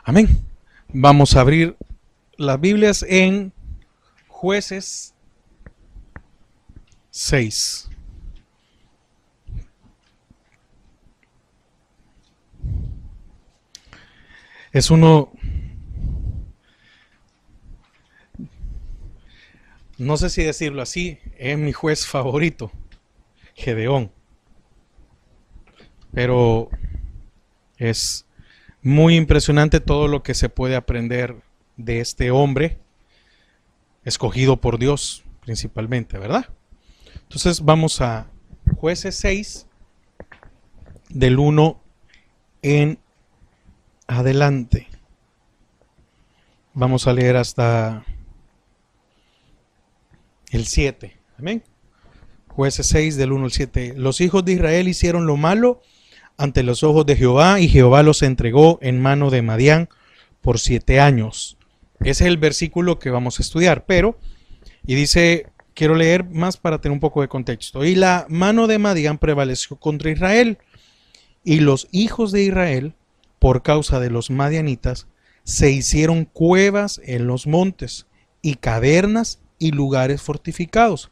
Amén. Vamos a abrir las Biblias en Jueces 6. Es uno, no sé si decirlo así, es mi juez favorito, Gedeón. Pero es muy impresionante todo lo que se puede aprender de este hombre, escogido por Dios principalmente, ¿verdad? Entonces vamos a Jueces 6, del 1 en adelante. Vamos a leer hasta el 7. Amén. Jueces 6, del 1 al 7. Los hijos de Israel hicieron lo malo ante los ojos de Jehová, y Jehová los entregó en mano de Madián por 7 años. Ese es el versículo que vamos a estudiar, y dice, quiero leer más para tener un poco de contexto. Y la mano de Madián prevaleció contra Israel, y los hijos de Israel, por causa de los madianitas, se hicieron cuevas en los montes, y cavernas y lugares fortificados.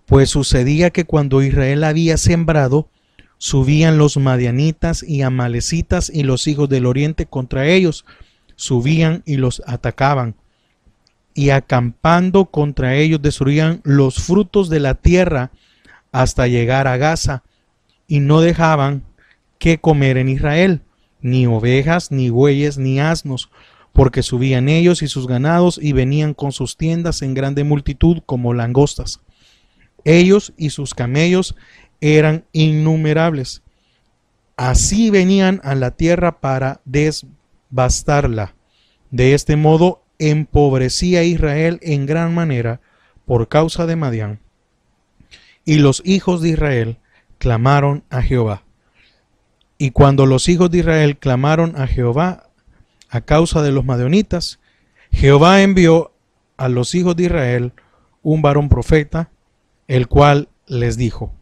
Pues sucedía que cuando Israel había sembrado, subían los madianitas y amalecitas y los hijos del oriente contra ellos, subían y los atacaban, y acampando contra ellos destruían los frutos de la tierra hasta llegar a Gaza, y no dejaban que comer en Israel, ni ovejas, ni bueyes, ni asnos, porque subían ellos y sus ganados y venían con sus tiendas en grande multitud como langostas. Ellos y sus camellos eran innumerables. Así venían a la tierra para devastarla. De este modo empobrecía Israel en gran manera por causa de Madián. Y los hijos de Israel clamaron a Jehová. Y cuando los hijos de Israel clamaron a Jehová a causa de los madianitas, Jehová envió a los hijos de Israel un varón profeta, el cual les dijo: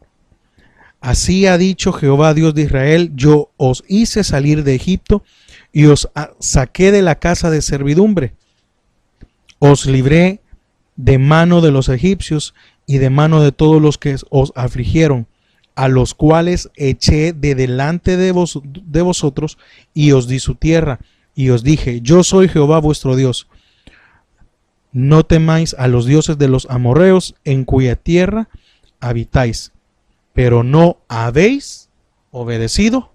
Así ha dicho Jehová Dios de Israel, yo os hice salir de Egipto y os saqué de la casa de servidumbre. Os libré de mano de los egipcios y de mano de todos los que os afligieron, a los cuales eché de delante de vosotros y os di su tierra. Y os dije, yo soy Jehová vuestro Dios. No temáis a los dioses de los amorreos en cuya tierra habitáis, pero no habéis obedecido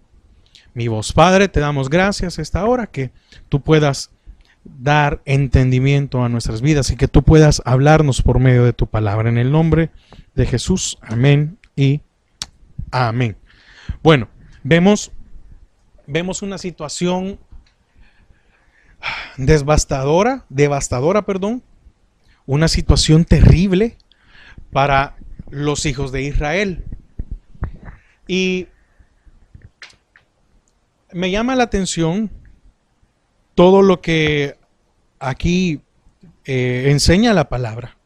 mi voz. Padre, te damos gracias esta hora, que tú puedas dar entendimiento a nuestras vidas y que tú puedas hablarnos por medio de tu palabra. En el nombre de Jesús, amén y amén. Bueno, vemos una situación devastadora, una situación terrible para los hijos de Israel. Y me llama la atención todo lo que aquí enseña la palabra.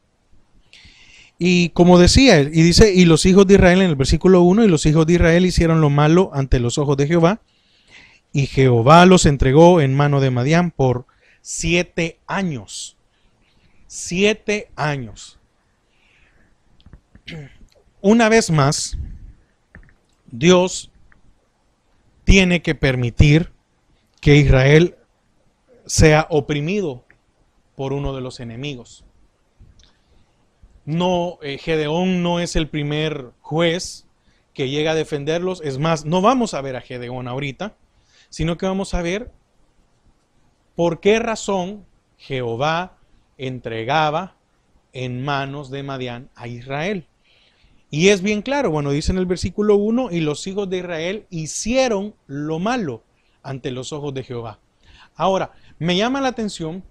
Y como decía, y dice, y los hijos de Israel en el versículo 1, y los hijos de Israel hicieron lo malo ante los ojos de Jehová, y Jehová los entregó en mano de Madián por 7 años. 7 años. Una vez más, Dios tiene que permitir que Israel sea oprimido por uno de los enemigos. No, Gedeón no es el primer juez que llega a defenderlos. Es más, no vamos a ver a Gedeón ahorita, sino que vamos a ver por qué razón Jehová entregaba en manos de Madián a Israel. Y es bien claro, bueno, dice en el versículo 1, y los hijos de Israel hicieron lo malo ante los ojos de Jehová. Ahora, me llama la atención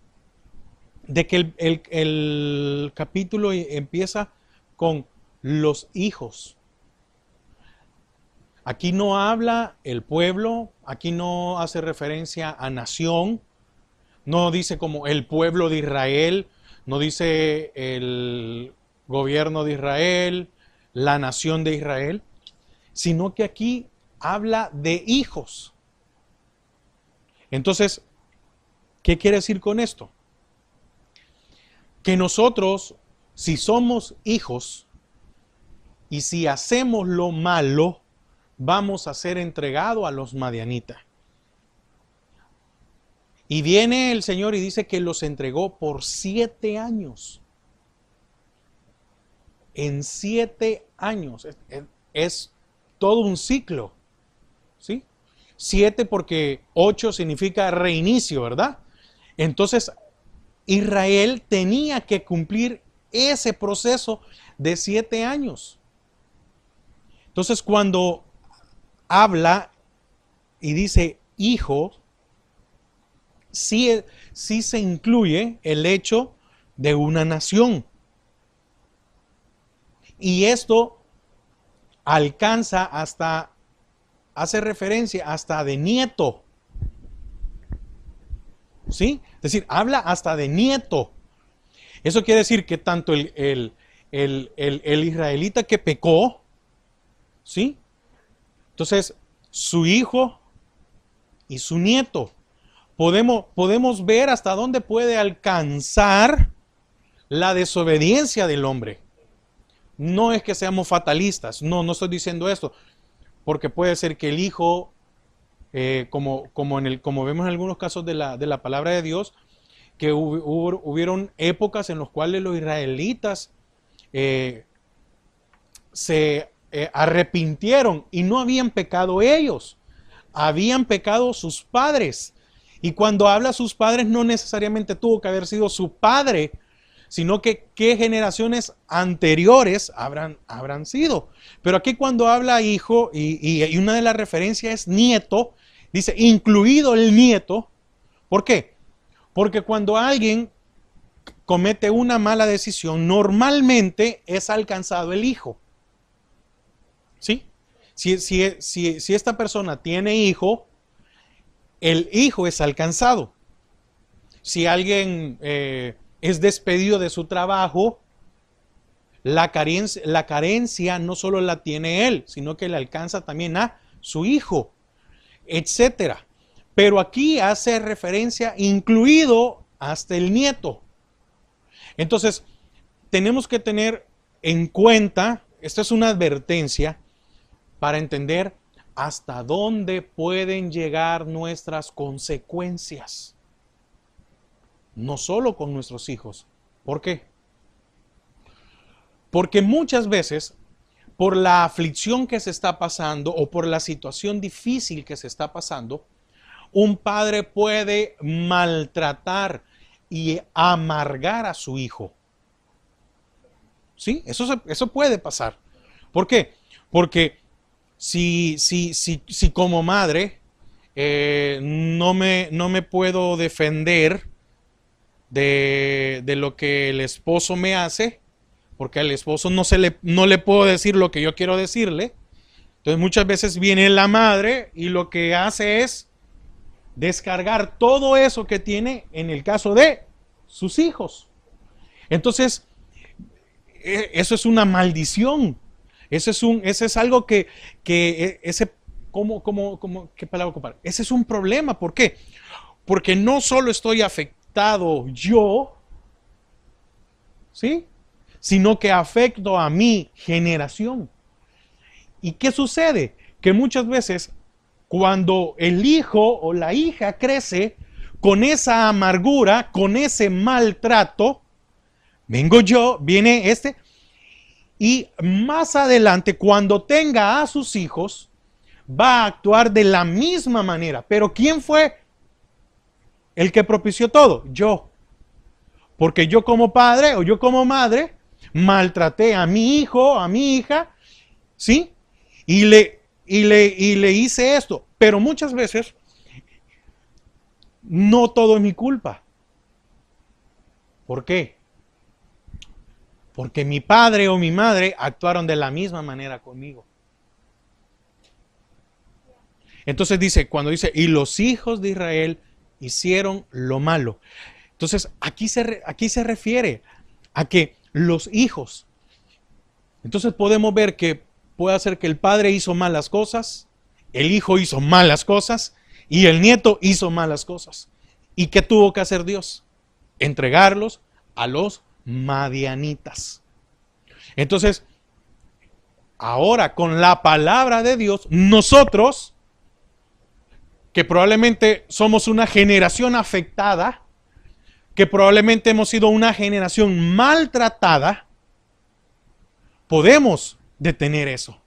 de que el capítulo empieza con los hijos. Aquí no habla el pueblo, aquí no hace referencia a nación, no dice como el pueblo de Israel, no dice el gobierno de Israel, la nación de Israel, sino que aquí habla de hijos. Entonces, ¿Qué quiere decir con esto? Que nosotros, si somos hijos y si hacemos lo malo, vamos a ser entregados a los madianitas. Y viene el Señor y dice que los entregó por 7 años. En 7 años. Es todo un ciclo. ¿Sí? 7 porque 8 significa reinicio, ¿verdad? Entonces, Israel tenía que cumplir ese proceso de 7 años. Entonces, cuando habla y dice hijo, sí se incluye el hecho de una nación. Y esto alcanza hasta, hace referencia hasta de nieto. ¿Sí? Es decir, habla hasta de nieto. Eso quiere decir que tanto el israelita que pecó, ¿sí? Entonces, su hijo y su nieto. Podemos ver hasta dónde puede alcanzar la desobediencia del hombre. No es que seamos fatalistas, no estoy diciendo esto, porque puede ser que el hijo, como vemos en algunos casos de la palabra de Dios, que hubieron épocas en las cuales los israelitas se arrepintieron y no habían pecado ellos, habían pecado sus padres. Y cuando habla sus padres, no necesariamente tuvo que haber sido su padre, sino que qué generaciones anteriores habrán sido. Pero aquí cuando habla hijo, y una de las referencias es nieto, dice incluido el nieto. ¿Por qué? Porque cuando alguien comete una mala decisión, normalmente es alcanzado el hijo. ¿Sí? Si esta persona tiene hijo, el hijo es alcanzado. Si alguien es despedido de su trabajo, la carencia no solo la tiene él, sino que le alcanza también a su hijo, etcétera. Pero aquí hace referencia incluido hasta el nieto. Entonces, tenemos que tener en cuenta, esta es una advertencia para entender hasta dónde pueden llegar nuestras consecuencias. No solo con nuestros hijos. ¿Por qué? Porque muchas veces, por la aflicción que se está pasando o por la situación difícil que se está pasando, un padre puede maltratar y amargar a su hijo. ¿Sí? Eso puede pasar. ¿Por qué? Porque si como madre no me puedo defender de lo que el esposo me hace, porque al esposo no le puedo decir lo que yo quiero decirle, entonces muchas veces viene la madre y lo que hace es descargar todo eso que tiene en el caso de sus hijos. Entonces, eso es una maldición. Eso es algo ¿qué palabra ocupar? Ese es un problema. ¿Por qué? Porque no solo estoy afectado yo, ¿sí? Sino que afecto a mi generación. ¿Y qué sucede? Que muchas veces cuando el hijo o la hija crece con esa amargura, con ese maltrato, viene y más adelante, cuando tenga a sus hijos, va a actuar de la misma manera. Pero ¿quién fue el que propició todo? Yo. Porque yo como padre o yo como madre maltraté a mi hijo, a mi hija, ¿sí? Y le hice esto. Pero muchas veces no todo es mi culpa. ¿Por qué? Porque mi padre o mi madre actuaron de la misma manera conmigo. Entonces cuando dice, y los hijos de Israel hicieron lo malo. Entonces aquí se refiere a que los hijos. Entonces podemos ver que puede ser que el padre hizo malas cosas, el hijo hizo malas cosas y el nieto hizo malas cosas. ¿Y qué tuvo que hacer Dios? Entregarlos a los madianitas. Entonces, ahora con la palabra de Dios, nosotros, que probablemente somos una generación afectada, que probablemente hemos sido una generación maltratada, podemos detener eso.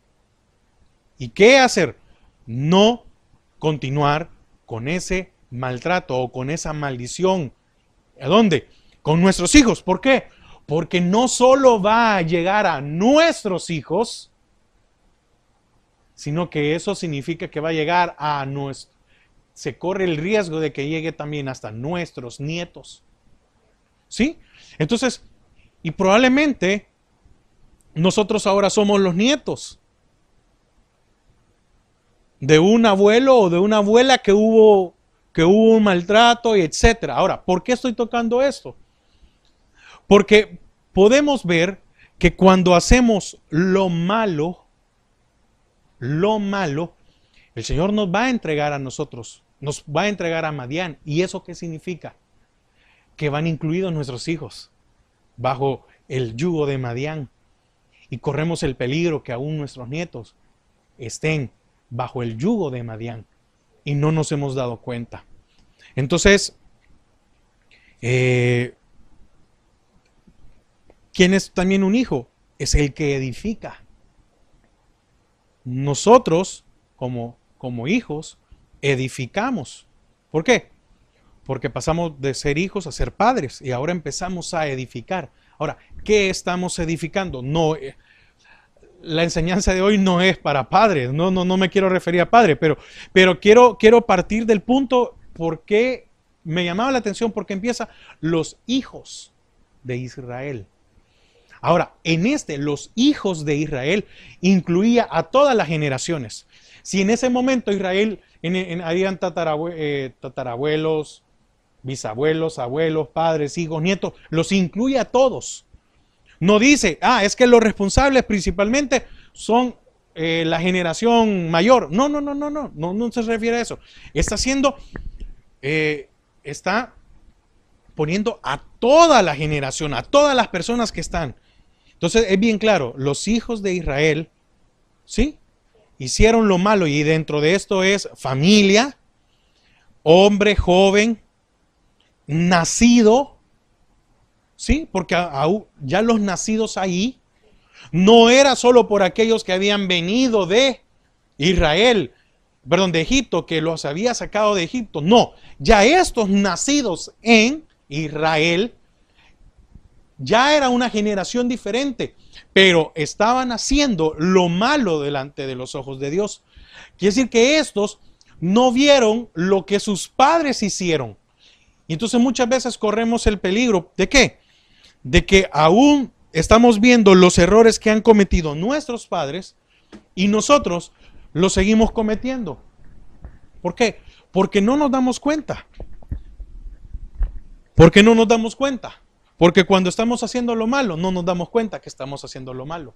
¿Y qué hacer? No continuar con ese maltrato o con esa maldición. ¿A dónde? Con nuestros hijos. ¿Por qué? Porque no solo va a llegar a nuestros hijos, sino que eso significa que va a llegar a nuestros. Se corre el riesgo de que llegue también hasta nuestros nietos. ¿Sí? Entonces, y probablemente nosotros ahora somos los nietos de un abuelo o de una abuela que hubo un maltrato y etcétera. Ahora, ¿por qué estoy tocando esto? Porque podemos ver que cuando hacemos lo malo, el Señor nos va a entregar a nosotros, nos va a entregar a Madián. ¿Y eso qué significa? Que van incluidos nuestros hijos bajo el yugo de Madián. Y corremos el peligro que aún nuestros nietos estén bajo el yugo de Madián y no nos hemos dado cuenta. Entonces, ¿quién es también un hijo? Es el que edifica. Nosotros, como hijos, edificamos. ¿Por qué? Porque pasamos de ser hijos a ser padres y ahora empezamos a edificar. Ahora, ¿qué estamos edificando? No, la enseñanza de hoy no es para padres, no me quiero referir a padres, pero quiero partir del punto porque me llamaba la atención porque empieza los hijos de Israel. Ahora, los hijos de Israel incluía a todas las generaciones. Si en ese momento Israel, habían tatarabuelos, bisabuelos, abuelos, padres, hijos, nietos, los incluye a todos. No dice, es que los responsables principalmente son la generación mayor. No se refiere a eso. Está poniendo a toda la generación, a todas las personas que están. Entonces es bien claro, los hijos de Israel, ¿sí? Hicieron lo malo y dentro de esto es familia, hombre, joven, nacido, ¿sí? Porque ya los nacidos ahí no era solo por aquellos que habían venido de Israel, de Egipto, que los había sacado de Egipto. No, ya estos nacidos en Israel ya era una generación diferente, pero estaban haciendo lo malo delante de los ojos de Dios. Quiere decir que estos no vieron lo que sus padres hicieron. Y entonces muchas veces corremos el peligro ¿de qué? De que aún estamos viendo los errores que han cometido nuestros padres y nosotros los seguimos cometiendo. ¿Por qué? Porque no nos damos cuenta. ¿Por qué no nos damos cuenta? Porque cuando estamos haciendo lo malo, no nos damos cuenta que estamos haciendo lo malo.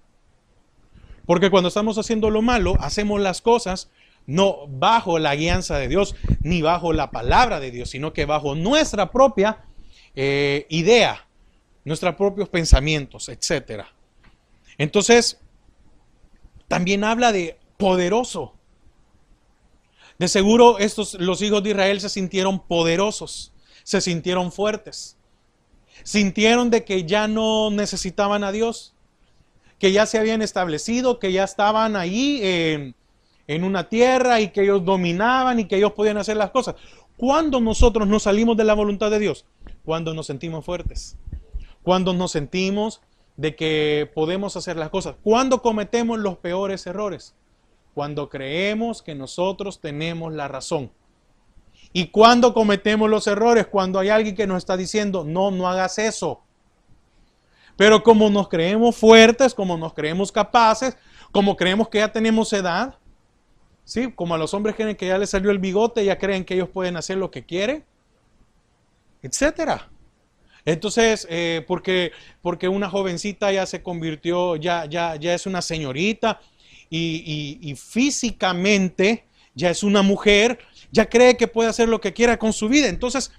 Porque cuando estamos haciendo lo malo, hacemos las cosas no bajo la guianza de Dios, ni bajo la palabra de Dios, sino que bajo nuestra propia idea, nuestros propios pensamientos, etc. Entonces, también habla de poderoso. De seguro los hijos de Israel se sintieron poderosos, se sintieron fuertes. Sintieron de que ya no necesitaban a Dios, que ya se habían establecido, que ya estaban ahí en una tierra y que ellos dominaban y que ellos podían hacer las cosas. ¿Cuándo nosotros nos salimos de la voluntad de Dios? Cuando nos sentimos fuertes, cuando nos sentimos de que podemos hacer las cosas, cuando cometemos los peores errores, cuando creemos que nosotros tenemos la razón. Y cuando cometemos los errores, cuando hay alguien que nos está diciendo, no hagas eso. Pero como nos creemos fuertes, como nos creemos capaces, como creemos que ya tenemos edad, ¿sí? Como a los hombres creen que ya les salió el bigote, ya creen que ellos pueden hacer lo que quieren, etcétera. Entonces, porque una jovencita ya se convirtió, ya es una señorita y físicamente ya es una mujer, ya cree que puede hacer lo que quiera con su vida. Entonces,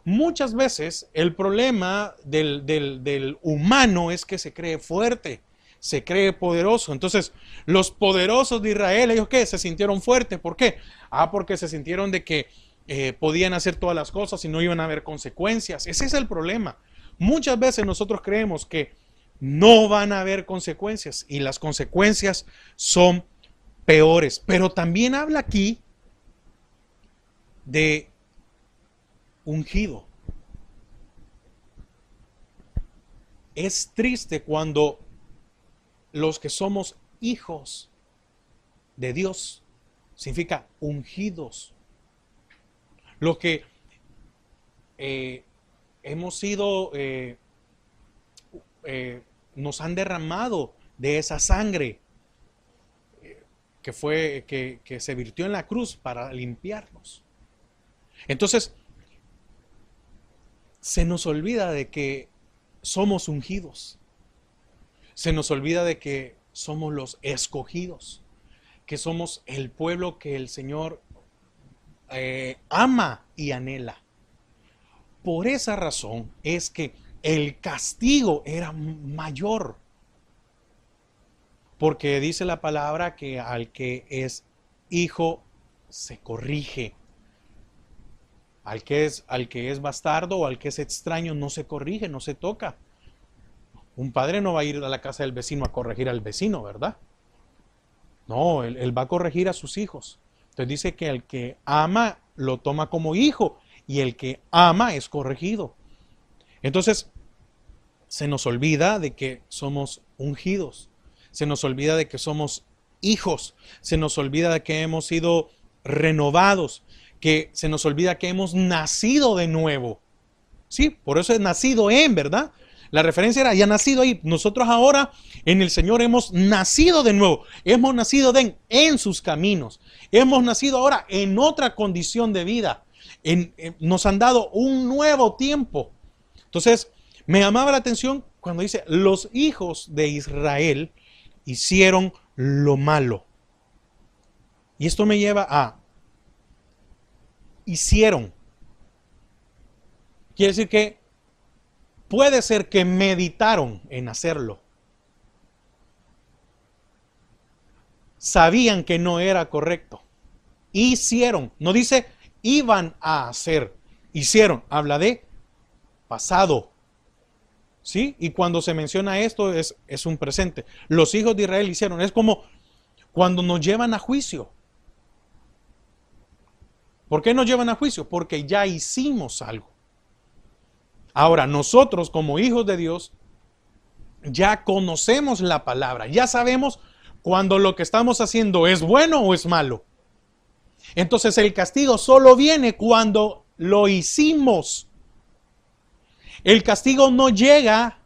muchas veces el problema del humano es que se cree fuerte, se cree poderoso. Entonces, los poderosos de Israel, ¿ellos qué? Se sintieron fuertes. ¿Por qué? Porque se sintieron de que podían hacer todas las cosas y no iban a haber consecuencias. Ese es el problema. Muchas veces nosotros creemos que no van a haber consecuencias y las consecuencias son peores. Pero también habla aquí de ungido. Es triste cuando los que somos hijos de Dios, significa ungidos, los que hemos sido, nos han derramado de esa sangre que se virtió en la cruz para limpiarnos. Entonces, se nos olvida de que somos ungidos. Se nos olvida de que somos los escogidos, que somos el pueblo que el Señor ama y anhela. Por esa razón es que el castigo era mayor. Porque dice la palabra que al que es hijo se corrige. Al que es bastardo o al que es extraño no se corrige, no se toca. Un padre no va a ir a la casa del vecino a corregir al vecino, ¿verdad? No, él va a corregir a sus hijos. Entonces dice que el que ama lo toma como hijo y el que ama es corregido. Entonces, se nos olvida de que somos ungidos. Se nos olvida de que somos hijos. Se nos olvida de que hemos sido renovados. Que se nos olvida que hemos nacido de nuevo. Sí, por eso es nacido en, ¿verdad? La referencia era, ya nacido ahí. Nosotros ahora en el Señor hemos nacido de nuevo. Hemos nacido en sus caminos. Hemos nacido ahora en otra condición de vida. Nos han dado un nuevo tiempo. Entonces, me llamaba la atención cuando dice, los hijos de Israel hicieron lo malo. Y esto me lleva a, hicieron. Quiere decir que puede ser que meditaron en hacerlo. Sabían que no era correcto. Hicieron. No dice iban a hacer. Hicieron. Habla de pasado. ¿Sí? Y cuando se menciona esto es un presente. Los hijos de Israel hicieron. Es como cuando nos llevan a juicio. ¿Por qué nos llevan a juicio? Porque ya hicimos algo. Ahora, nosotros como hijos de Dios, ya conocemos la palabra, ya sabemos cuando lo que estamos haciendo es bueno o es malo. Entonces el castigo solo viene cuando lo hicimos. El castigo no llega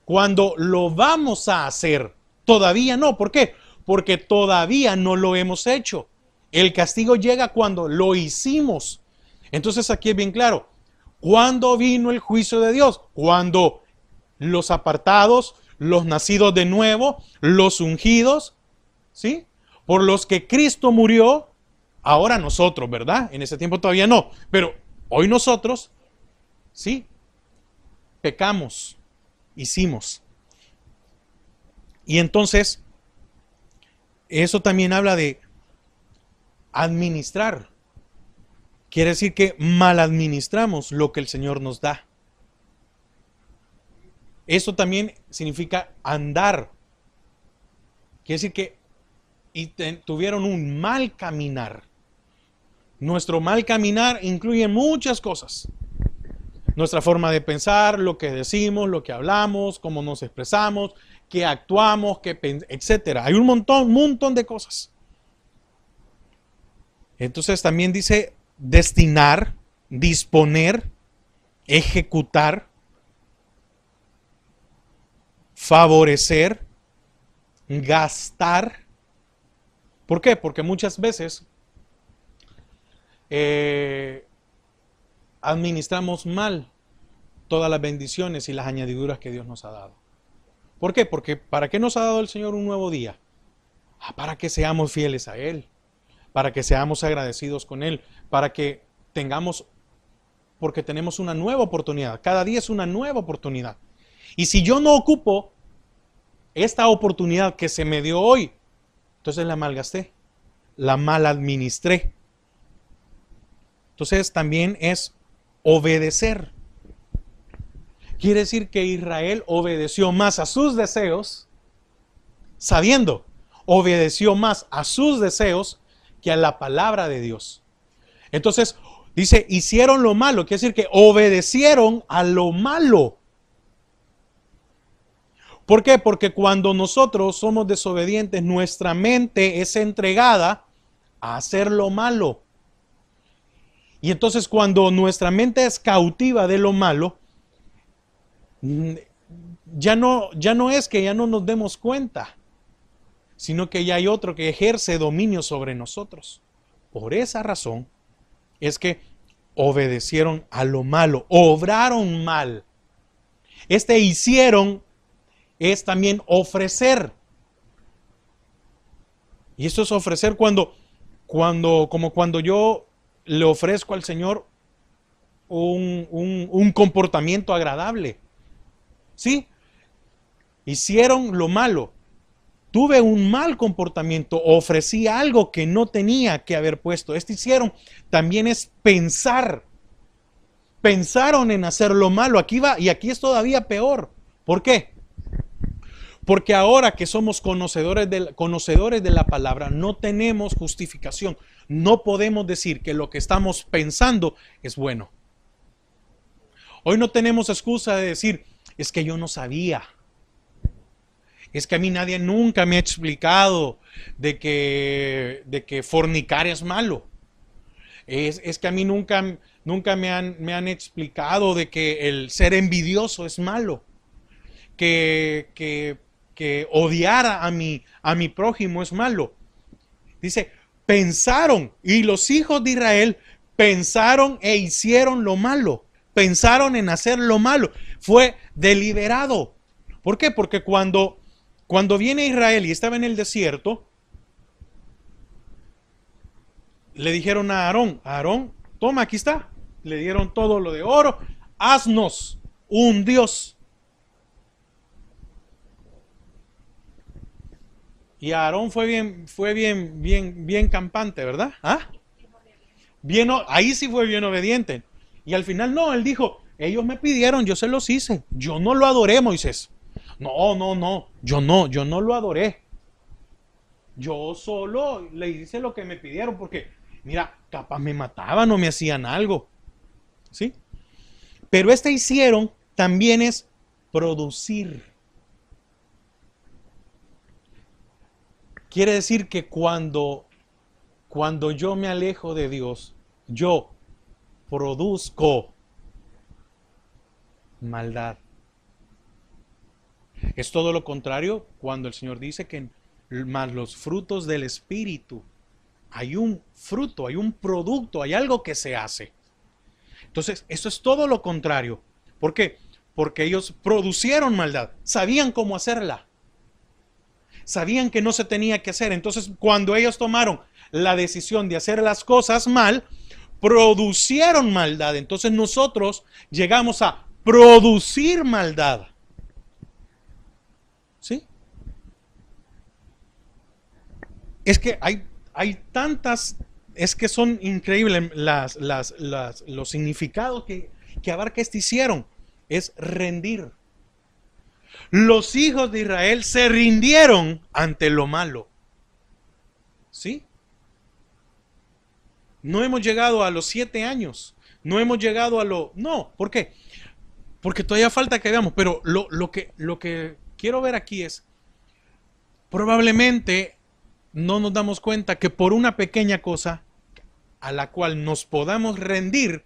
cuando lo vamos a hacer. Todavía no. ¿Por qué? Porque todavía no lo hemos hecho. El castigo llega cuando lo hicimos. Entonces aquí es bien claro. ¿Cuándo vino el juicio de Dios? Cuando los apartados, los nacidos de nuevo, los ungidos, ¿sí? Por los que Cristo murió, ahora nosotros, ¿verdad? En ese tiempo todavía no, pero hoy nosotros, ¿sí? Pecamos, hicimos. Y entonces, eso también habla de administrar. Quiere decir que mal administramos lo que el Señor nos da. Eso también significa andar. Quiere decir que tuvieron un mal caminar. Nuestro mal caminar incluye muchas cosas. Nuestra forma de pensar, lo que decimos, lo que hablamos, cómo nos expresamos, qué actuamos, etcétera. Hay un montón de cosas. Entonces también dice destinar, disponer, ejecutar, favorecer, gastar. ¿Por qué? Porque muchas veces administramos mal todas las bendiciones y las añadiduras que Dios nos ha dado. ¿Por qué? Porque ¿para qué nos ha dado el Señor un nuevo día? Para que seamos fieles a Él, para que seamos agradecidos con Él, para que tengamos porque tenemos una nueva oportunidad. Cada día es una nueva oportunidad. Y si yo no ocupo esta oportunidad que se me dio hoy, entonces la malgasté, la mal administré. Entonces también es obedecer. Quiere decir que Israel obedeció más a sus deseos, sabiendo, obedeció más a sus deseos que a la palabra de Dios. Entonces, dice, hicieron lo malo, quiere decir que obedecieron a lo malo. ¿Por qué? Porque cuando nosotros somos desobedientes, nuestra mente es entregada a hacer lo malo. Y entonces cuando nuestra mente es cautiva de lo malo, ya no es que ya no nos demos cuenta, sino que ya hay otro que ejerce dominio sobre nosotros. Por esa razón es que obedecieron a lo malo, obraron mal. Hicieron es también ofrecer. Y esto es ofrecer como cuando yo le ofrezco al Señor un comportamiento agradable. ¿Sí? Hicieron lo malo. Tuve un mal comportamiento, ofrecí algo que no tenía que haber puesto. Hicieron también es pensar. Pensaron en hacer lo malo. Aquí va, y aquí es todavía peor. ¿Por qué? Porque ahora que somos conocedores de la palabra, no tenemos justificación. No podemos decir que lo que estamos pensando es bueno. Hoy no tenemos excusa de decir, es que yo no sabía. Es que a mí nadie nunca me ha explicado de que fornicar es malo. Es que a mí nunca me han explicado de que el ser envidioso es malo. Que odiar a mi prójimo es malo. Dice, pensaron, y los hijos de Israel pensaron e hicieron lo malo. Pensaron en hacer lo malo. Fue deliberado. ¿Por qué? Porque cuando viene Israel y estaba en el desierto, le dijeron a Aarón, toma, aquí está. Le dieron todo lo de oro. Haznos un Dios. Y Aarón fue bien campante, ¿verdad? ¿Ah? Ahí sí fue bien obediente. Y al final no, él dijo, ellos me pidieron, yo se los hice. Yo no lo adoré, Moisés. No, yo no lo adoré. Yo solo le hice lo que me pidieron porque, mira, capaz me mataban o me hacían algo. ¿Sí? Pero hicieron también es producir. Quiere decir que cuando yo me alejo de Dios, yo produzco maldad. Es todo lo contrario cuando el Señor dice que más los frutos del Espíritu. Hay un fruto, hay un producto, hay algo que se hace. Entonces, eso es todo lo contrario. ¿Por qué? Porque ellos producieron maldad, sabían cómo hacerla. Sabían que no se tenía que hacer. Entonces, cuando ellos tomaron la decisión de hacer las cosas mal, producieron maldad. Entonces nosotros llegamos a producir maldad. ¿Sí? Es que hay tantas, es que son increíbles los significados que abarca hicieron. Es rendir. Los hijos de Israel se rindieron ante lo malo. ¿Sí? No hemos llegado a los 7 años. No hemos llegado a lo... No, ¿por qué? Porque todavía falta que veamos. Pero lo que quiero ver aquí es, probablemente no nos damos cuenta que por una pequeña cosa a la cual nos podamos rendir,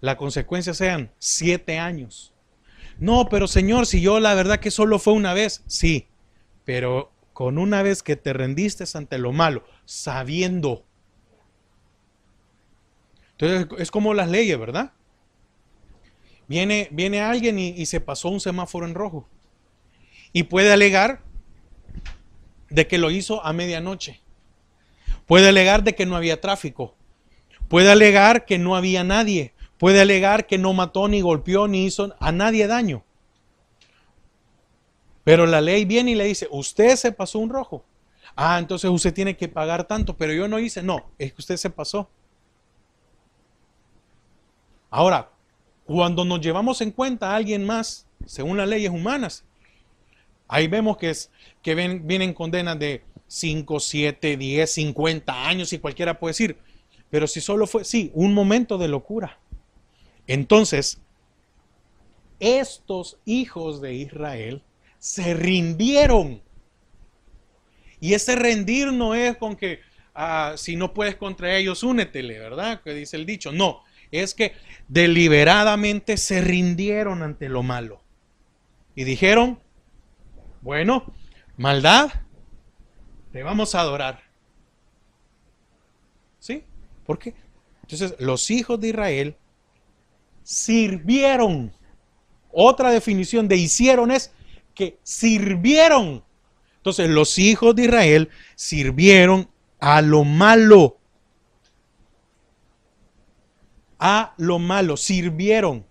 la consecuencia sean 7 años. No, pero Señor, si yo la verdad que solo fue una vez, sí, pero con una vez que te rendiste ante lo malo, sabiendo. Entonces es como las leyes, ¿verdad? Viene alguien y se pasó un semáforo en rojo y puede alegar de que lo hizo a medianoche. Puede alegar de que no había tráfico. Puede alegar que no había nadie. Puede alegar que no mató, ni golpeó, ni hizo a nadie daño. Pero la ley viene y le dice, usted se pasó un rojo. Ah, entonces usted tiene que pagar tanto, pero yo no hice. No, es que usted se pasó. Ahora, cuando nos llevamos en cuenta a alguien más, según las leyes humanas, ahí vemos que vienen condenas de 5, 7, 10, 50 años y cualquiera puede decir. Pero si solo fue, sí, un momento de locura. Entonces, estos hijos de Israel se rindieron. Y ese rendir no es con que si no puedes contra ellos, únetele, ¿verdad? Que dice el dicho. No, es que deliberadamente se rindieron ante lo malo. Y dijeron, bueno, maldad, te vamos a adorar. ¿Sí? ¿Por qué? Entonces, los hijos de Israel sirvieron. Otra definición de hicieron es que sirvieron. Entonces, los hijos de Israel sirvieron a lo malo. A lo malo, sirvieron.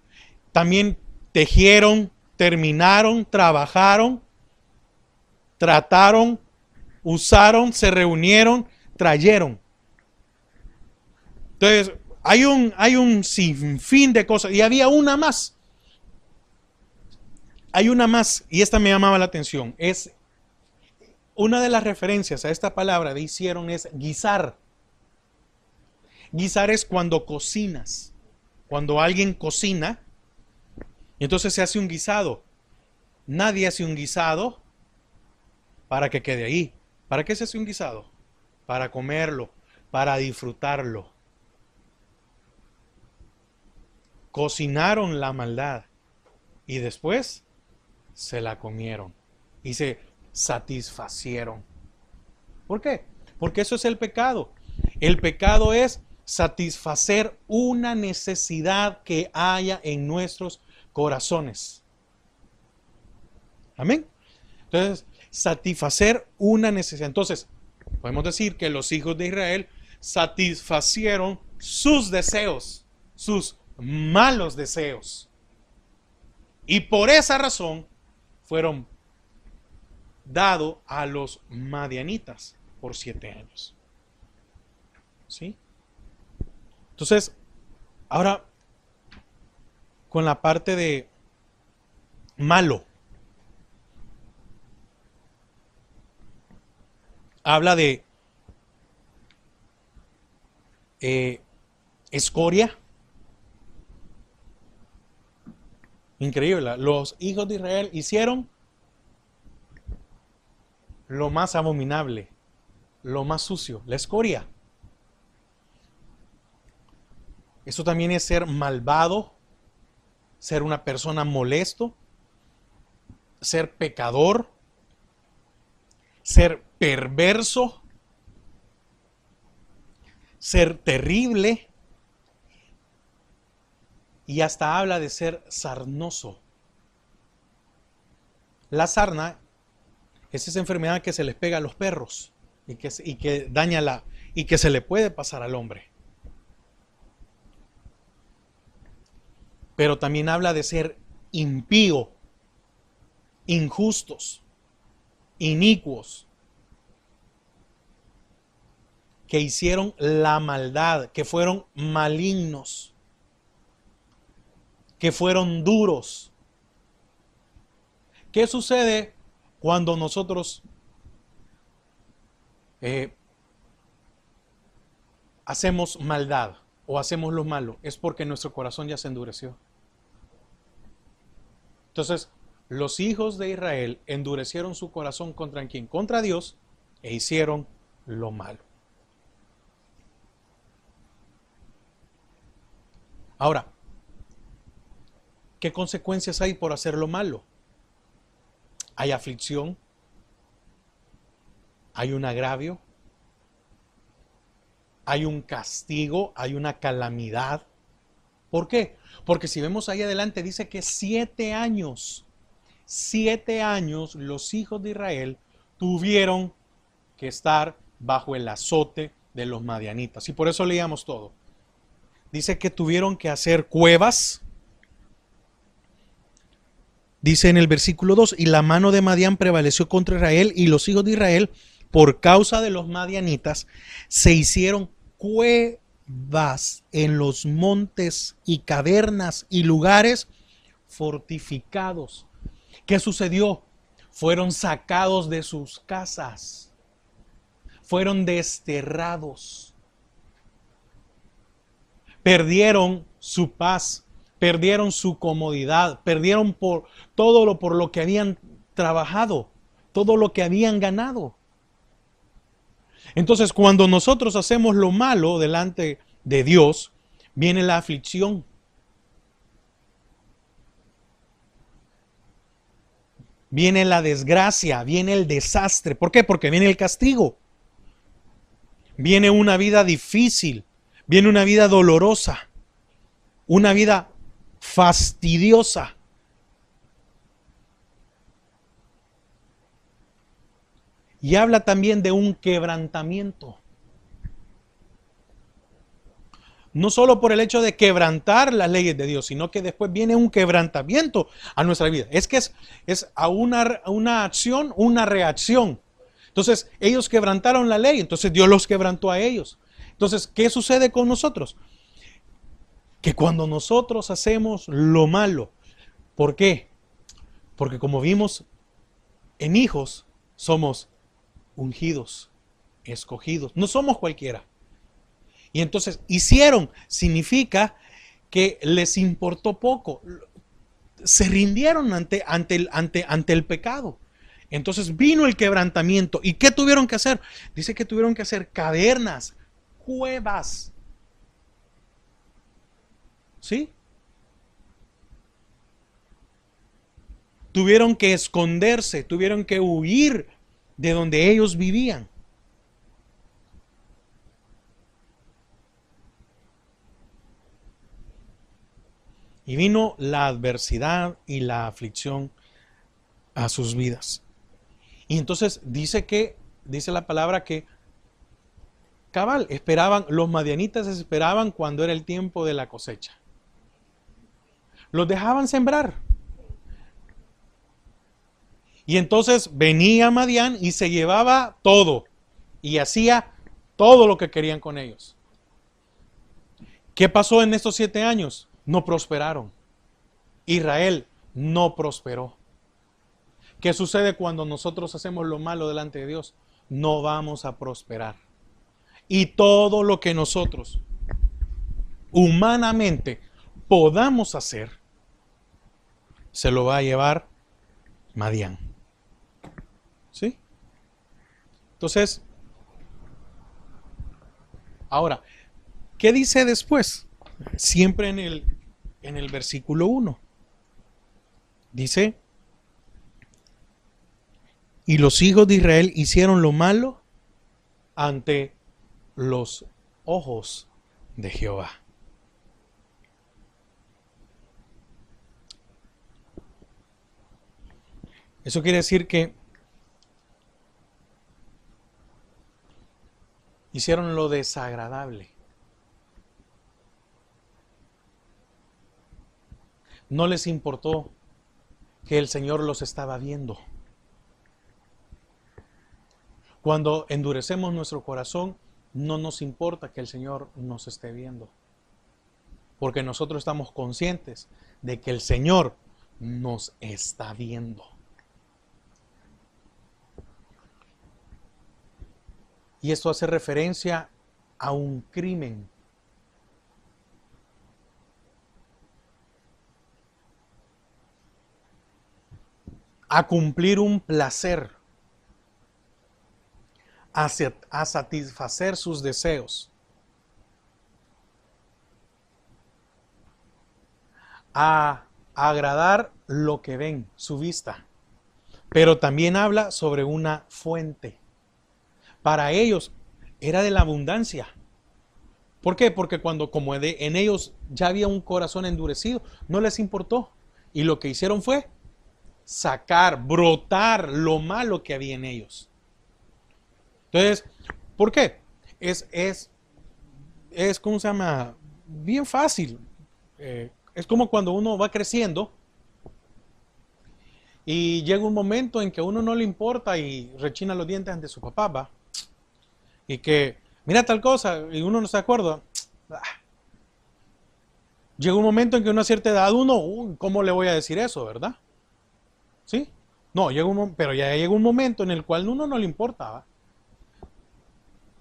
También tejieron, terminaron, trabajaron, trataron, usaron, se reunieron, trayeron. Entonces, hay un sinfín de cosas. Y había una más. Hay una más, y esta me llamaba la atención. Es una de las referencias a esta palabra de hicieron es guisar. Guisar es cuando cocinas. Cuando alguien cocina, entonces se hace un guisado. Nadie hace un guisado para que quede ahí. ¿Para qué se hace un guisado? Para comerlo, para disfrutarlo. Cocinaron la maldad y después se la comieron y se satisfacieron. ¿Por qué? Porque eso es el pecado. El pecado es satisfacer una necesidad que haya en nuestros corazones. Amén. Entonces, satisfacer una necesidad. Entonces, podemos decir que los hijos de Israel satisfacieron sus deseos, sus malos deseos. Y por esa razón fueron dados a los madianitas por 7 años. ¿Sí? Entonces, ahora con la parte de malo. Habla de escoria. Increíble. Los hijos de Israel hicieron lo más abominable, lo más sucio, la escoria. Eso también es ser malvado, ser una persona molesto, ser pecador, ser perverso, ser terrible. Y hasta habla de ser sarnoso. La sarna es esa enfermedad que se les pega a los perros y que daña y que se le puede pasar al hombre. Pero también habla de ser impío, injustos, inicuos, que hicieron la maldad, que fueron malignos, que fueron duros. ¿Qué sucede cuando nosotros hacemos maldad o hacemos lo malo? Es porque nuestro corazón ya se endureció. Entonces, los hijos de Israel endurecieron su corazón contra quién? Contra Dios, e hicieron lo malo. Ahora, ¿qué consecuencias hay por hacer lo malo? Hay aflicción, hay un agravio, hay un castigo, hay una calamidad. ¿Por qué? Porque si vemos ahí adelante dice que 7 años los hijos de Israel tuvieron que estar bajo el azote de los madianitas. Y por eso leíamos todo. Dice que tuvieron que hacer cuevas. Dice en el versículo 2, y la mano de Madián prevaleció contra Israel, y los hijos de Israel, por causa de los madianitas, se hicieron cuevas en los montes y cavernas y lugares fortificados. ¿Qué sucedió? Fueron sacados de sus casas, fueron desterrados, perdieron su paz, perdieron su comodidad, perdieron por por lo que habían trabajado, todo lo que habían ganado. Entonces, cuando nosotros hacemos lo malo delante de Dios, viene la aflicción. Viene la desgracia, viene el desastre. ¿Por qué? Porque viene el castigo. Viene una vida difícil, viene una vida dolorosa, una vida fastidiosa. Y habla también de un quebrantamiento. No solo por el hecho de quebrantar las leyes de Dios, sino que después viene un quebrantamiento a nuestra vida. Es que es a una acción, una reacción. Entonces, ellos quebrantaron la ley, entonces Dios los quebrantó a ellos. Entonces, ¿qué sucede con nosotros? Que cuando nosotros hacemos lo malo, ¿por qué? Porque como vimos en hijos, somos ungidos, escogidos, no somos cualquiera. Y entonces hicieron, significa que les importó poco, se rindieron ante el pecado. Entonces vino el quebrantamiento. ¿Y qué tuvieron que hacer? Dice que tuvieron que hacer cavernas, cuevas. ¿Sí? Tuvieron que esconderse, tuvieron que huir de donde ellos vivían. Y vino la adversidad y la aflicción a sus vidas. Y entonces dice la palabra que cabal, esperaban, los madianitas esperaban cuando era el tiempo de la cosecha. Los dejaban sembrar. Y entonces venía Madián y se llevaba todo. Y hacía todo lo que querían con ellos. ¿Qué pasó en estos 7 años? No prosperaron. Israel no prosperó. ¿Qué sucede cuando nosotros hacemos lo malo delante de Dios? No vamos a prosperar. Y todo lo que nosotros humanamente podamos hacer, se lo va a llevar Madián. ¿Sí? Entonces, ahora, ¿qué dice después? Siempre en el versículo 1. Dice, y los hijos de Israel hicieron lo malo ante los ojos de Jehová. Eso quiere decir que hicieron lo desagradable. No les importó que el Señor los estaba viendo. Cuando endurecemos nuestro corazón, no nos importa que el Señor nos esté viendo. Porque nosotros estamos conscientes de que el Señor nos está viendo. Y esto hace referencia a un crimen. A cumplir un placer. A satisfacer sus deseos. A agradar lo que ven, su vista. Pero también habla sobre una fuente. Para ellos era de la abundancia. ¿Por qué? Porque como en ellos ya había un corazón endurecido, no les importó. Y lo que hicieron fue sacar, brotar lo malo que había en ellos. Entonces, ¿por qué? ¿Cómo se llama? bien fácil. Es como cuando uno va creciendo y llega un momento en que a uno no le importa y rechina los dientes ante su papá, ¿va? Y que, mira tal cosa, y uno no se acuerda. Ah, llega un momento en que a una cierta edad uno, ¿cómo le voy a decir eso, verdad? ¿Sí? No, pero ya llega un momento en el cual a uno no le importa, ¿va?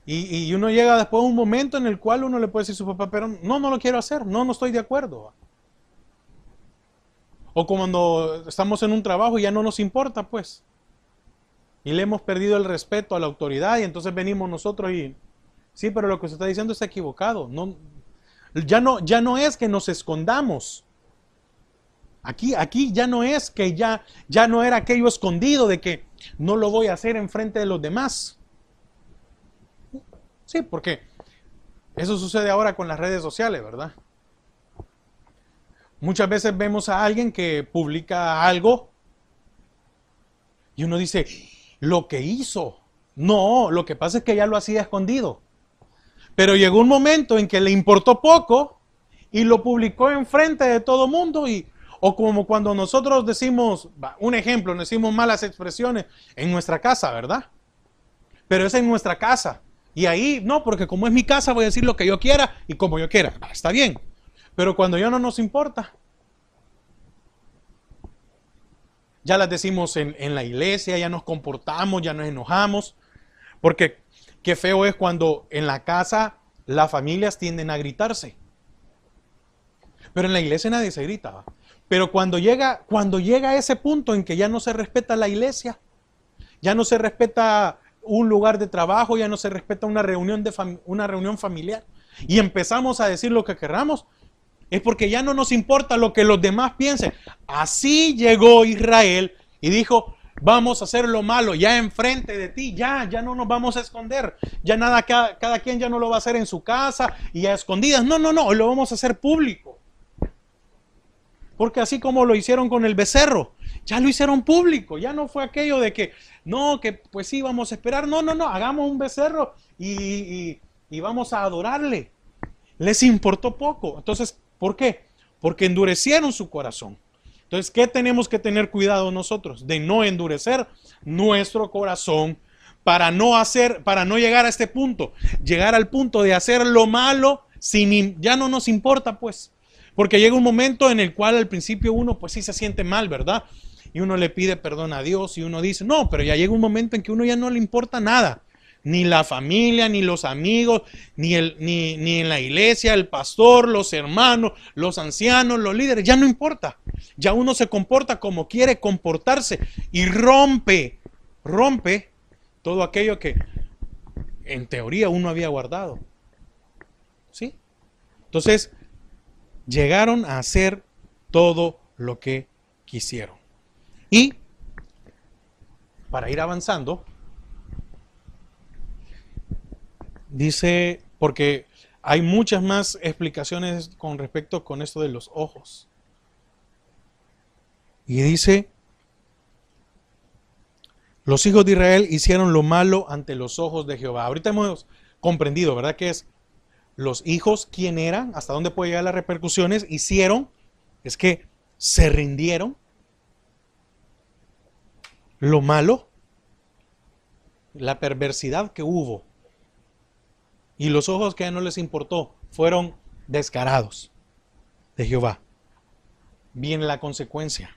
Y uno llega después a un momento en el cual uno le puede decir a su papá, pero no, no lo quiero hacer, no, no estoy de acuerdo, ¿va? O cuando estamos en un trabajo y ya no nos importa, pues. Y le hemos perdido el respeto a la autoridad y entonces venimos nosotros y, sí, pero lo que se está diciendo está equivocado. No, ya no es que nos escondamos. Aquí ya no es que ya no era aquello escondido de que no lo voy a hacer en frente de los demás. Sí, porque eso sucede ahora con las redes sociales, ¿verdad? Muchas veces vemos a alguien que publica algo y uno dice, lo que hizo. No, lo que pasa es que ya lo hacía escondido. Pero llegó un momento en que le importó poco y lo publicó enfrente de todo mundo o como cuando nosotros decimos, un ejemplo, decimos malas expresiones en nuestra casa, ¿verdad? Pero es en nuestra casa. Y ahí, no, porque como es mi casa voy a decir lo que yo quiera y como yo quiera. Está bien. Pero cuando ya no nos importa, ya las decimos en la iglesia, ya nos comportamos, ya nos enojamos. Porque qué feo es cuando en la casa las familias tienden a gritarse. Pero en la iglesia nadie se grita. Pero cuando llega a ese punto en que ya no se respeta la iglesia, ya no se respeta un lugar de trabajo, ya no se respeta una una reunión familiar, y empezamos a decir lo que querramos, es porque ya no nos importa lo que los demás piensen. Así llegó Israel y dijo, vamos a hacer lo malo ya enfrente de ti, ya no nos vamos a esconder, ya nada, cada quien ya no lo va a hacer en su casa y a escondidas, no, lo vamos a hacer público. Porque así como lo hicieron con el becerro, ya lo hicieron público, ya no fue aquello de que, no, que pues sí, vamos a esperar, no, hagamos un becerro y vamos a adorarle. Les importó poco. Entonces, ¿por qué? Porque endurecieron su corazón. Entonces, ¿qué tenemos que tener cuidado nosotros? De no endurecer nuestro corazón para no llegar a este punto, llegar al punto de hacer lo malo ya no nos importa, pues. Porque llega un momento en el cual al principio uno pues sí se siente mal, ¿verdad? Y uno le pide perdón a Dios y uno dice, no, pero ya llega un momento en que uno ya no le importa nada. Ni la familia, ni los amigos, ni en la iglesia, el pastor, los hermanos, los ancianos, los líderes, ya no importa. Ya uno se comporta como quiere comportarse y rompe todo aquello que en teoría uno había guardado. ¿Sí? Entonces, llegaron a hacer todo lo que quisieron. Y para ir avanzando, dice, porque hay muchas más explicaciones con respecto con esto de los ojos. Y dice, los hijos de Israel hicieron lo malo ante los ojos de Jehová. Ahorita hemos comprendido, ¿verdad? Que es los hijos, quién eran, hasta dónde puede llegar las repercusiones, hicieron, es que se rindieron, lo malo, la perversidad que hubo, y los ojos que no les importó, fueron descarados de Jehová. Viene la consecuencia.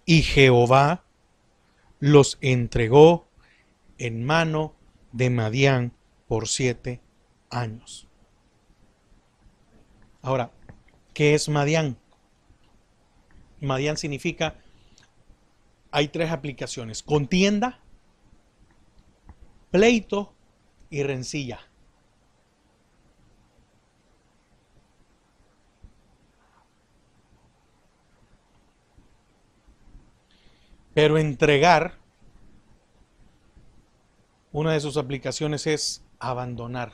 Y Jehová los entregó en mano de Madián por 7 años. Ahora, ¿qué es Madián? Madián significa, hay 3 aplicaciones: contienda, pleito y rencilla. Pero entregar, una de sus aplicaciones es abandonar.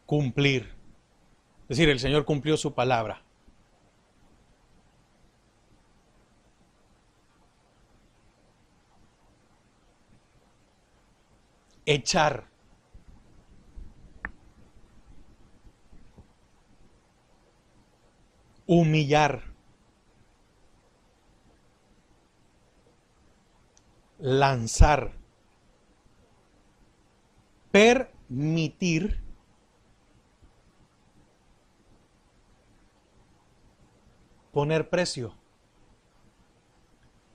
Cumplir. Es decir, el Señor cumplió su palabra. echar, humillar, lanzar, permitir, poner precio.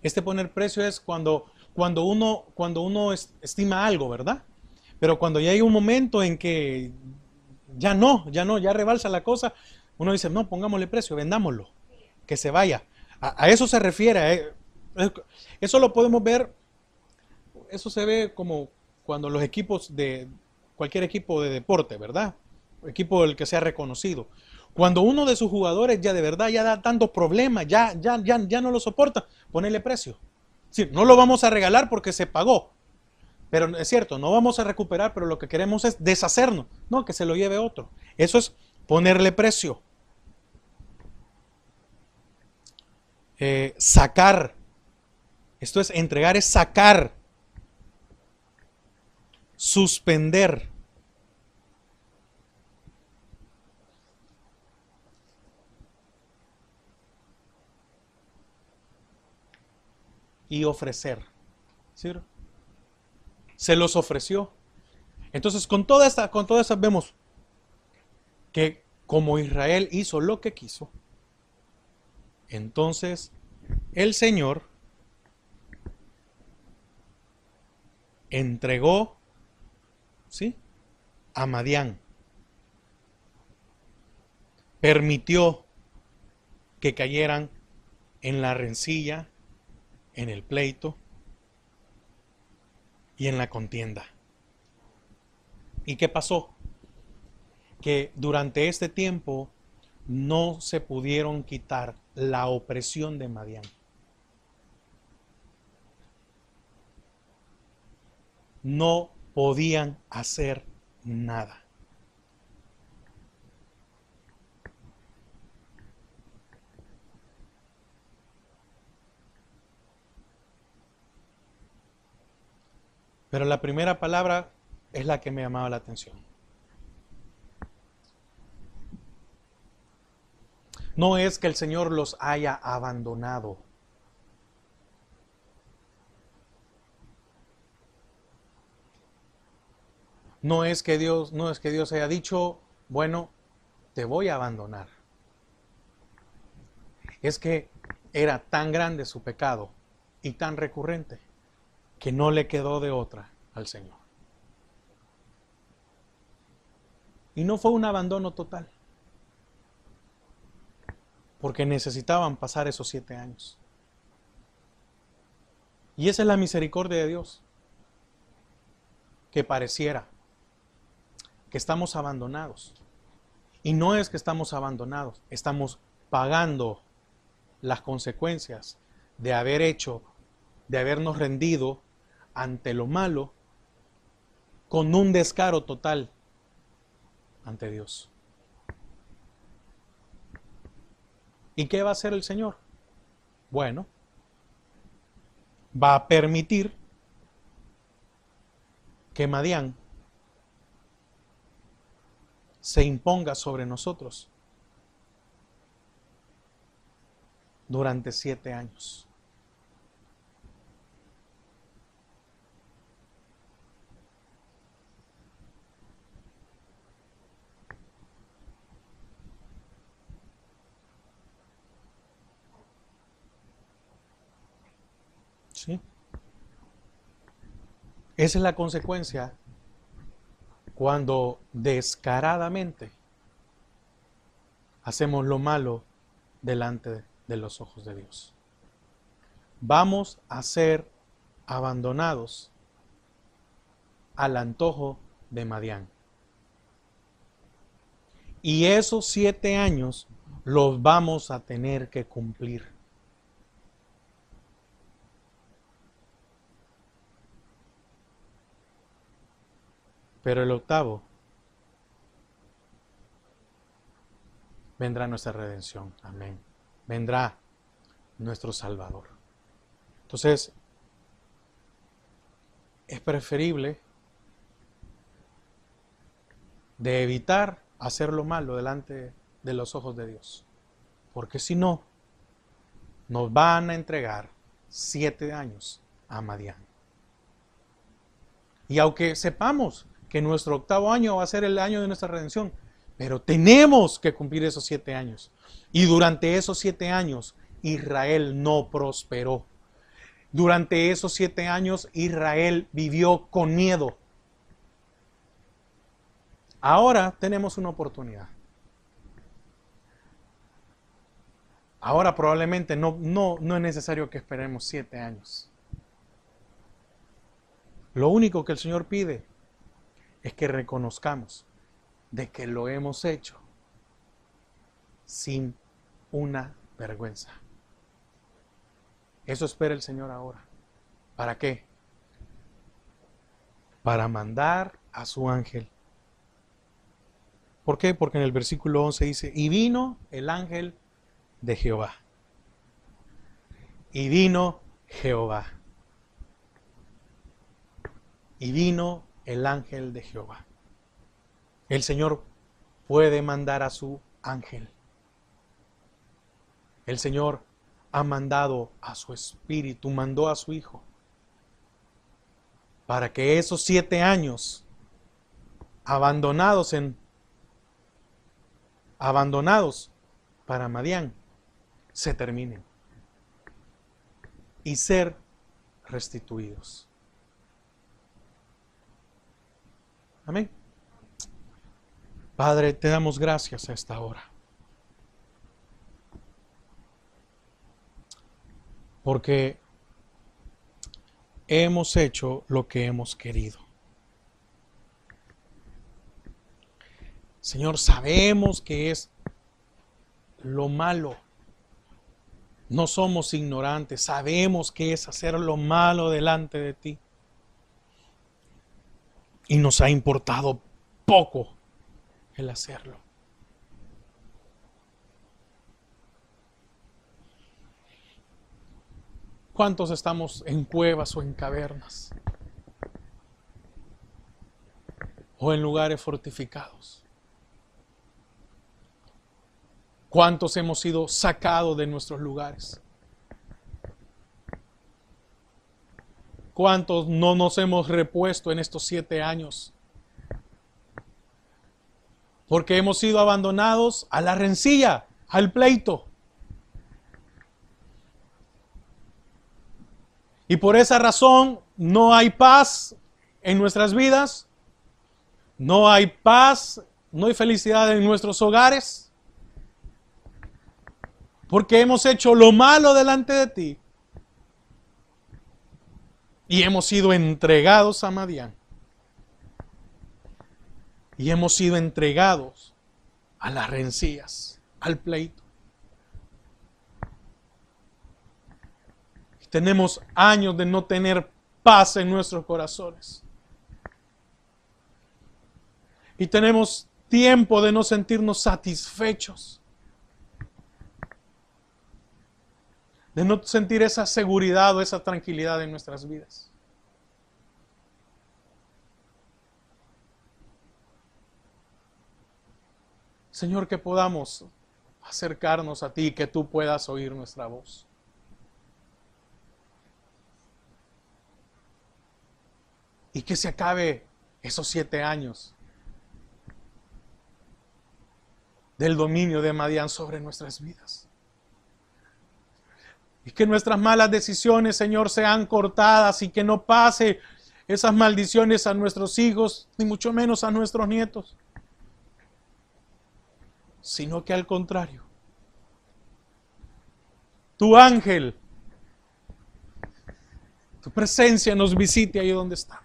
Este poner precio es cuando uno estima algo, ¿verdad? Pero cuando ya hay un momento en que ya rebalsa la cosa, uno dice, no, pongámosle precio, vendámoslo, que se vaya. A eso se refiere. Eso lo podemos ver, eso se ve como cuando los equipos cualquier equipo de deporte, ¿verdad? Equipo del que sea reconocido. Cuando uno de sus jugadores ya de verdad ya da tantos problemas, ya no lo soporta, ponerle precio. Sí, no lo vamos a regalar porque se pagó. Pero es cierto, no vamos a recuperar, pero lo que queremos es deshacernos. No, que se lo lleve otro. Eso es ponerle precio. Sacar. Esto es entregar, es sacar. Suspender. Y ofrecer. ¿Sí? Se los ofreció. Entonces, con todas estas vemos que como Israel hizo lo que quiso, entonces el Señor entregó, ¿sí?, a Madián. Permitió que cayeran en la rencilla, en el pleito y en la contienda. ¿Y qué pasó? Que durante este tiempo no se pudieron quitar la opresión de Madián. No podían hacer nada. Pero la primera palabra es la que me llamaba la atención. No es que el Señor los haya abandonado. No es que Dios haya dicho, bueno, te voy a abandonar. Es que era tan grande su pecado y tan recurrente que no le quedó de otra al Señor. Y no fue un abandono total, porque necesitaban pasar esos 7 años. Y esa es la misericordia de Dios, que pareciera que estamos abandonados. Y no es que estamos abandonados, estamos pagando las consecuencias de habernos rendido ante lo malo con un descaro total ante Dios. ¿Y qué va a hacer el Señor? Bueno, va a permitir que Madián se imponga sobre nosotros durante 7 años. ¿Sí? Esa es la consecuencia cuando descaradamente hacemos lo malo delante de los ojos de Dios. Vamos a ser abandonados al antojo de Madián. Y esos 7 años los vamos a tener que cumplir. Pero el octavo vendrá nuestra redención. Amén. Vendrá nuestro Salvador. Entonces, es preferible de evitar hacer lo malo delante de los ojos de Dios. Porque si no, nos van a entregar 7 años a Madián. Y aunque sepamos que nuestro 8º año va a ser el año de nuestra redención, pero tenemos que cumplir esos 7 años. Y durante esos 7 años, Israel no prosperó. Durante esos 7 años, Israel vivió con miedo. Ahora tenemos una oportunidad. Ahora probablemente no es necesario que esperemos 7 años. Lo único que el Señor pide es que reconozcamos de que lo hemos hecho sin una vergüenza. Eso espera el Señor ahora. ¿Para qué? Para mandar a su ángel. ¿Por qué? Porque en el versículo 11 dice, y vino el ángel de Jehová. Y vino Jehová. Y vino el ángel de Jehová. El Señor puede mandar a su ángel. El Señor ha mandado a su Espíritu, mandó a su Hijo, para que esos 7 años abandonados para Madián se terminen y ser restituidos. Amén. Padre, te damos gracias a esta hora. Porque hemos hecho lo que hemos querido. Señor, sabemos que es lo malo. No somos ignorantes, sabemos que es hacer lo malo delante de ti. Y nos ha importado poco el hacerlo. ¿Cuántos estamos en cuevas o en cavernas? O en lugares fortificados. ¿Cuántos hemos sido sacados de nuestros lugares? ¿Cuántos no nos hemos repuesto en estos 7 años? Porque hemos sido abandonados a la rencilla, al pleito. Y por esa razón no hay paz en nuestras vidas, no hay paz, no hay felicidad en nuestros hogares, porque hemos hecho lo malo delante de ti y hemos sido entregados a Madián y hemos sido entregados a las rencillas, al pleito. Tenemos años de no tener paz en nuestros corazones. Y tenemos tiempo de no sentirnos satisfechos. De no sentir esa seguridad o esa tranquilidad en nuestras vidas. Señor, que podamos acercarnos a ti y que tú puedas oír nuestra voz. Y que se acabe esos 7 años del dominio de Madián sobre nuestras vidas. Y que nuestras malas decisiones, Señor, sean cortadas y que no pase esas maldiciones a nuestros hijos, ni mucho menos a nuestros nietos. Sino que al contrario, tu ángel, tu presencia nos visite ahí donde estamos.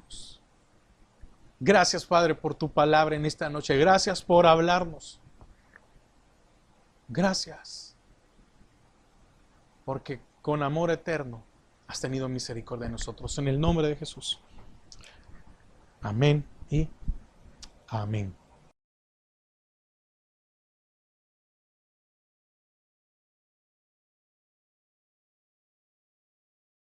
Gracias, Padre, por tu palabra en esta noche. Gracias por hablarnos. Gracias. Porque con amor eterno has tenido misericordia de nosotros. En el nombre de Jesús. Amén y amén.